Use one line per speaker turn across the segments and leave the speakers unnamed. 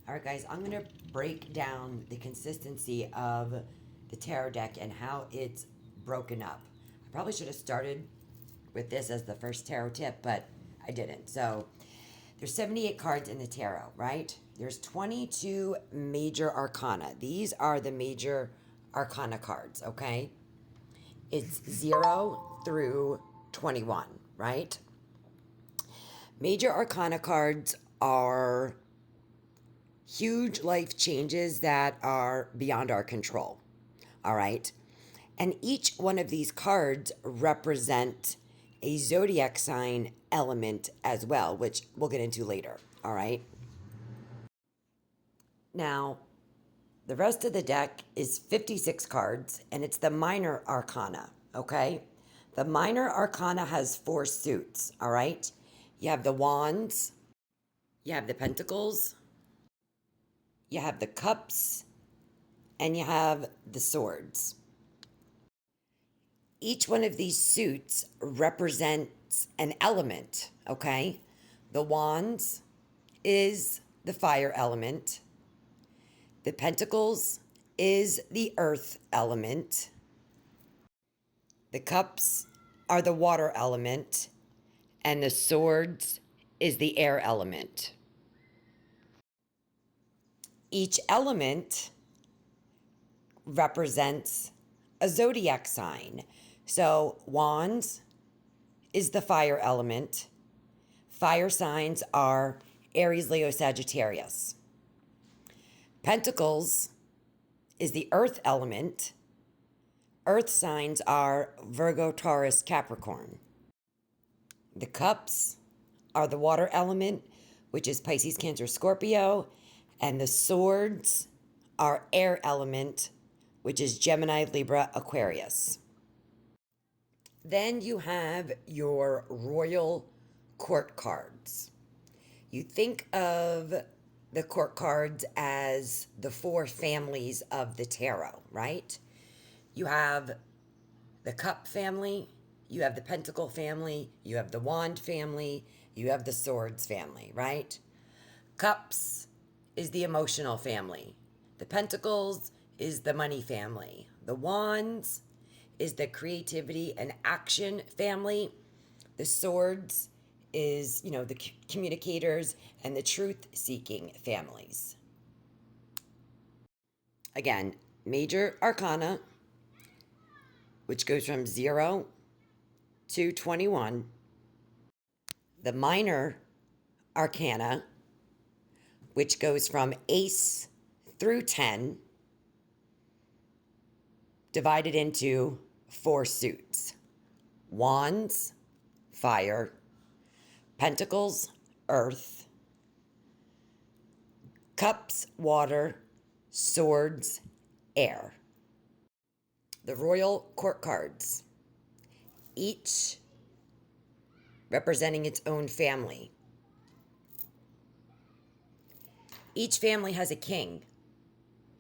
All right, guys, I'm going to break down the consistency of the tarot deck and how it's broken up. I probably should have started with this as the first tarot tip, but I didn't. So there's 78 cards in the tarot, right? There's 22 major arcana. These are the major arcana cards, okay? It's 0 through 21, right? Major arcana cards are huge life changes that are beyond our control. All right. And each one of these cards represent a zodiac sign element as well, which we'll get into later. All right. Now, the rest of the deck is 56 cards and it's the minor arcana. Okay. The minor arcana has 4 suits. All right. You have the wands, you have the pentacles, you have the cups, and you have the swords. Each one of these suits represents an element, okay? The wands is the fire element. The pentacles is the earth element. The cups are the water element. And the swords is the air element. Each element represents a zodiac sign. So, wands is the fire element. Fire signs are Aries, Leo, Sagittarius. Pentacles is the earth element. Earth signs are Virgo, Taurus, Capricorn. The cups are the water element, which is Pisces, Cancer, Scorpio. And the swords are air element, which is Gemini, Libra, Aquarius. Then you have your royal court cards. You think of the court cards as the 4 families of the tarot, right? You have the cup family, you have the pentacle family, you have the wand family, you have the swords family, right? Cups is the emotional family. The pentacles is the money family. The wands is the creativity and action family. The swords is, the communicators and the truth-seeking families. Again, major arcana, which goes from 0 to 21. The minor arcana, which goes from ace through 10, divided into 4 suits. Wands, fire. Pentacles, earth. Cups, water. Swords, air. The royal court cards, each representing its own family. Each family has a king,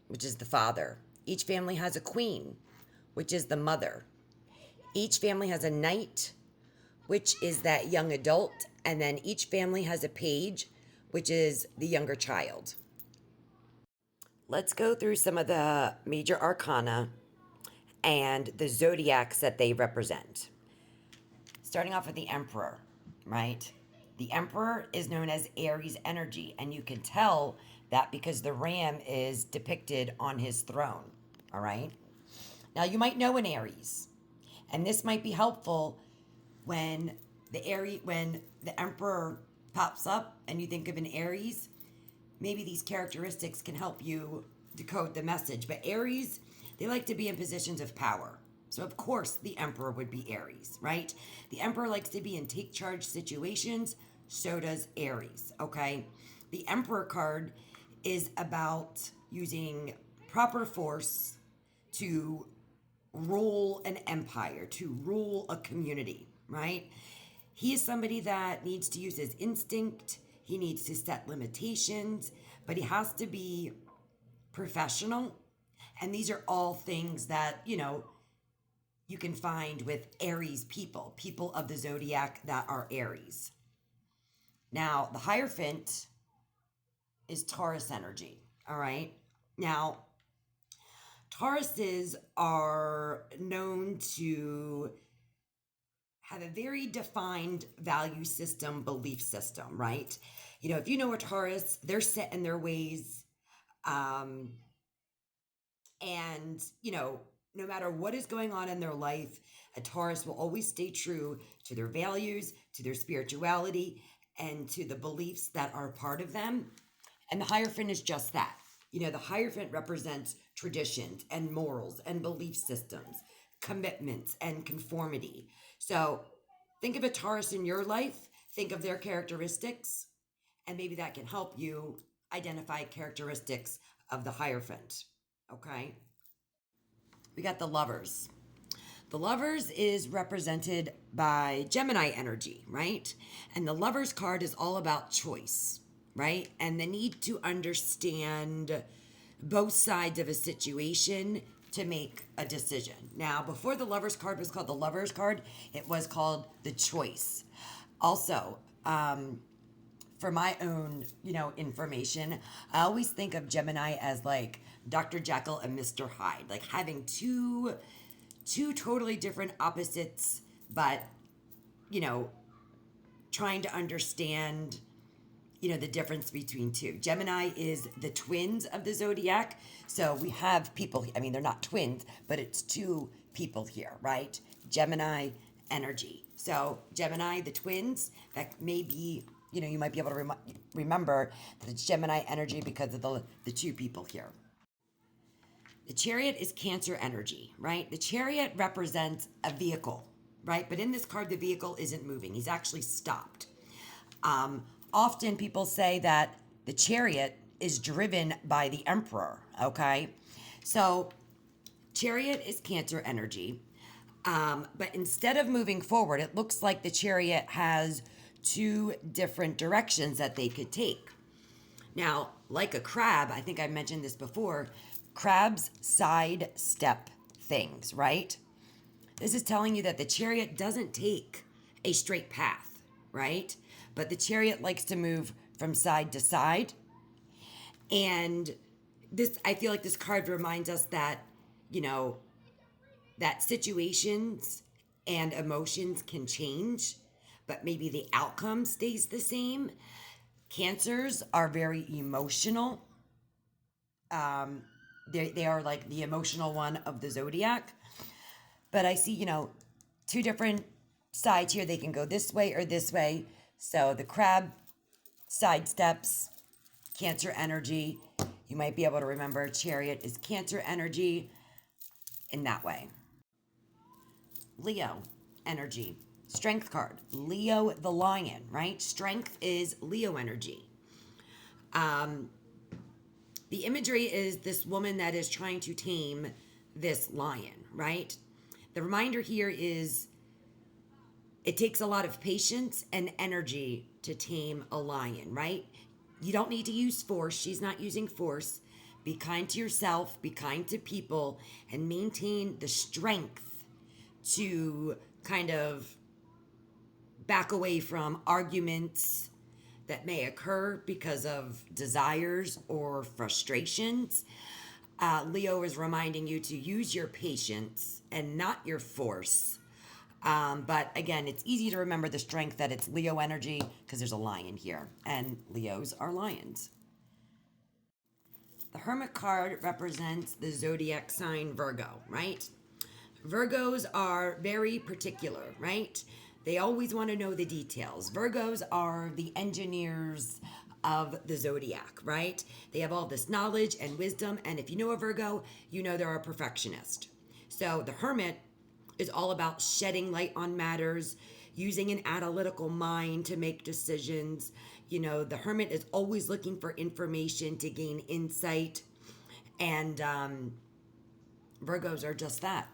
which is the father. Each family has a queen, which is the mother. Each family has a knight, which is that young adult. And then each family has a page, which is the younger child. Let's go through some of the major arcana and the zodiacs that they represent. Starting off with the emperor, right? The emperor is known as Aries energy, and you can tell that because the ram is depicted on his throne, all right? Now, you might know an Aries, and this might be helpful when the emperor pops up and you think of an Aries. Maybe these characteristics can help you decode the message. But Aries, they like to be in positions of power. So, of course, the emperor would be Aries, right? The emperor likes to be in take charge situations. So does Aries, okay? The emperor card is about using proper force to rule an empire, to rule a community, right? He is somebody that needs to use his instinct. He needs to set limitations, but he has to be professional. And these are all things that, you can find with Aries people of the zodiac that are Aries. Now, the Hierophant is Taurus energy. All right. Now, Tauruses are known to have a very defined value system, belief system, right? You know, if you know a Taurus, they're set in their ways. Um, and, you know, no matter what is going on in their life, a Taurus will always stay true to their values, to their spirituality, and to the beliefs that are part of them. And the Hierophant is just that. You know, the Hierophant represents traditions and morals and belief systems, commitments and conformity. So think of a Taurus in your life, think of their characteristics, and maybe that can help you identify characteristics of the Hierophant. Okay? We got the Lovers. The Lovers is represented by Gemini energy, right? And the Lovers card is all about choice, right? And the need to understand both sides of a situation to make a decision. Now, before the Lovers card was called the Lovers card, it was called the Choice. Also, for my own, you know, information, I always think of Gemini as like Dr. Jekyll and Mr. Hyde, like having two totally different opposites, but, you know, trying to understand, you know, the difference between two. Gemini is the twins of the zodiac. So we have people, I mean, they're not twins, but it's two people here, right? Gemini energy. So Gemini, the twins, that may be, you know, you might be able to remember that it's Gemini energy because of the two people here. The Chariot is Cancer energy, right? The Chariot represents a vehicle, right? But in this card, the vehicle isn't moving. He's actually stopped. Often people say that the Chariot is driven by the Emperor, okay? So Chariot is Cancer energy. But instead of moving forward, it looks like the Chariot has two different directions that they could take. Now, like a crab, I think I mentioned this before, crabs sidestep things, right? This is telling you that the Chariot doesn't take a straight path, right? But the Chariot likes to move from side to side. And this, I feel like this card reminds us that, you know, that situations and emotions can change, but maybe the outcome stays the same. Cancers are very emotional. They are like the emotional one of the zodiac. But I see, you know, two different sides here. They can go this way or this way. So the crab sidesteps Cancer energy. You might be able to remember Chariot is Cancer energy in that way. Leo energy. Strength card. Leo the lion, right? Strength is Leo energy. The imagery is this woman that is trying to tame this lion, right? The reminder here is it takes a lot of patience and energy to tame a lion, right? You don't need to use force. She's not using force. Be kind to yourself, be kind to people, and maintain the strength to kind of back away from arguments that may occur because of desires or frustrations. Leo is reminding you to use your patience and not your force. But again, it's easy to remember the strength that it's Leo energy because there's a lion here, and Leos are lions. The Hermit card represents the zodiac sign Virgo, right? Virgos are very particular, right? They always want to know the details. Virgos are the engineers of the zodiac, right? They have all this knowledge and wisdom, and if you know a Virgo, you know they're a perfectionist. So the Hermit is all about shedding light on matters, using an analytical mind to make decisions. You know, the Hermit is always looking for information to gain insight, and Virgos are just that.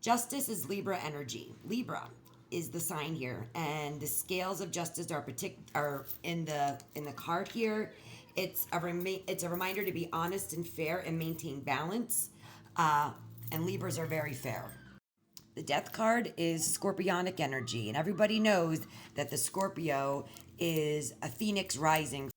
Justice is Libra energy. Libra is the sign here, and the scales of justice are in the card here. It's a reminder to be honest and fair and maintain balance. And Libras are very fair. The Death card is scorpionic energy, and everybody knows that the Scorpio is a phoenix rising